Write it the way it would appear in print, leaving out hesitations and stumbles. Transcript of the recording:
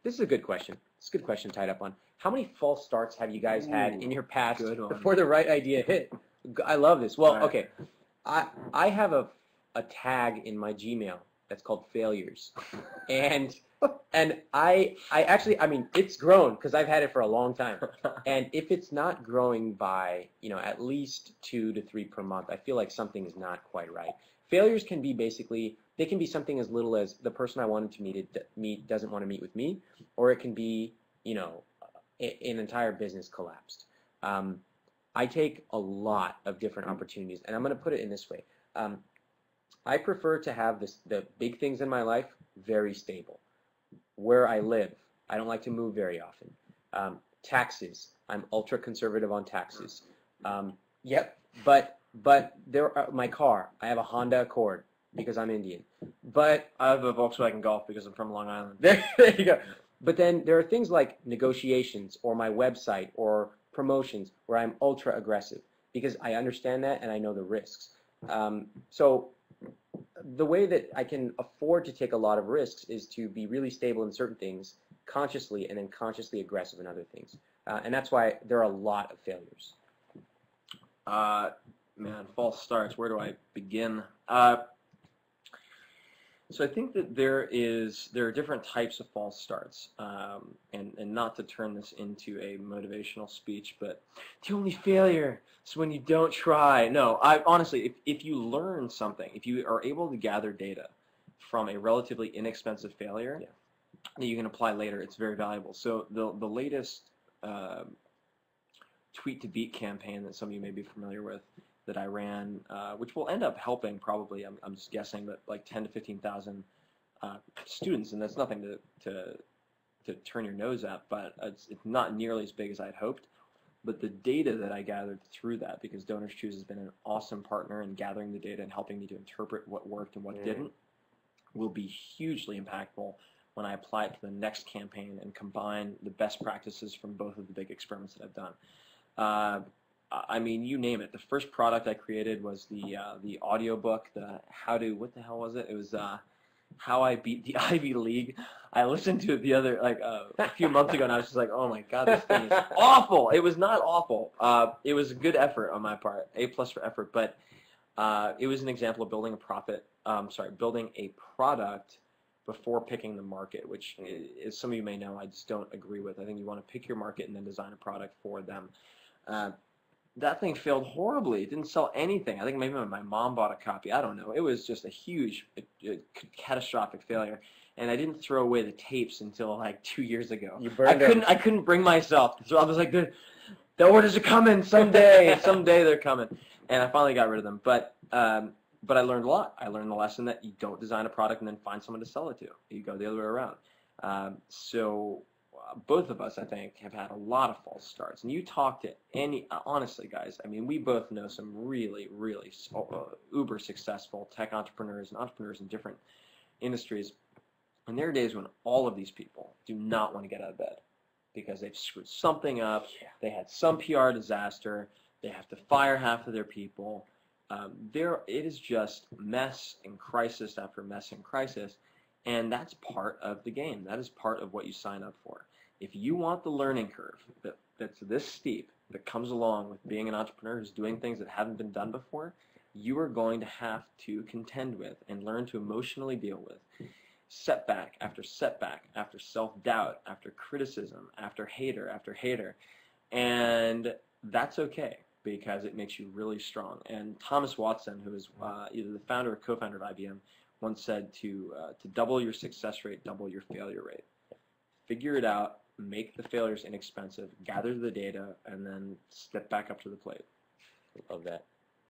this is a good question. It's a good question tied up on how many false starts have you guys had in your past before the right idea hit? I love this. Well, okay, I have a tag in my Gmail that's called failures, and I actually, I mean, it's grown because I've had it for a long time, and if it's not growing by at least 2 to 3 per month, I feel like something is not quite right. Failures can be basically, they can be something as little as the person I wanted to meet doesn't want to meet with me, or it can be an entire business collapsed. I take a lot of different opportunities, and I'm going to put it in this way. I prefer to have the big things in my life very stable. Where I live, I don't like to move very often. Taxes, I'm ultra conservative on taxes. Yep, but my car, I have a Honda Accord because I'm Indian. But I have a Volkswagen Golf because I'm from Long Island. There you go. But then there are things like negotiations or my website or promotions where I'm ultra aggressive because I understand that and I know the risks. So the way that I can afford to take a lot of risks is to be really stable in certain things consciously and then consciously aggressive in other things. And that's why there are a lot of failures. Man, false starts. Where do I begin? So I think that there are different types of false starts, and not to turn this into a motivational speech, but the only failure is when you don't try. No, honestly, if you learn something, if you are able to gather data from a relatively inexpensive failure that you can apply later, it's very valuable. So the latest Tweet to Beat campaign that some of you may be familiar with, that I ran, which will end up helping probably, I'm just guessing, but like 10 to 15,000 students, and that's nothing to turn your nose at, but it's not nearly as big as I'd hoped. But the data that I gathered through that, because Donors Choose has been an awesome partner in gathering the data and helping me to interpret what worked and what didn't, will be hugely impactful when I apply it to the next campaign and combine the best practices from both of the big experiments that I've done. I mean, you name it. The first product I created was the audiobook, what the hell was it? It was How I Beat the Ivy League. I listened to it the other, a few months ago, and I was just like, oh my God, this thing is awful. It was not awful. It was a good effort on my part, A+ for effort, but it was an example of building building a product before picking the market, which, as some of you may know, I just don't agree with. I think you want to pick your market and then design a product for them. That thing failed horribly. It didn't sell anything. I think maybe my mom bought a copy. I don't know. It was just a huge, catastrophic failure. And I didn't throw away the tapes until like 2 years ago. You burned them. I couldn't bring myself. So I was like, the orders are coming someday. Someday they're coming. And I finally got rid of them. But I learned a lot. I learned the lesson that you don't design a product and then find someone to sell it to. You go the other way around. Both of us, I think, have had a lot of false starts. And you talk to honestly, guys, I mean, we both know some really, really uber successful tech entrepreneurs and entrepreneurs in different industries. And there are days when all of these people do not want to get out of bed because they've screwed something up. They had some PR disaster. They have to fire half of their people. It is just mess and crisis after mess and crisis. And that's part of the game. That is part of what you sign up for. If you want the learning curve that's this steep, that comes along with being an entrepreneur who's doing things that haven't been done before, you are going to have to contend with and learn to emotionally deal with setback after self-doubt, after criticism, after hater. And that's okay, because it makes you really strong. And Thomas Watson, who is either the founder or co-founder of IBM, once said to double your success rate, double your failure rate. Figure it out, make the failures inexpensive, gather the data, and then step back up to the plate. Love that.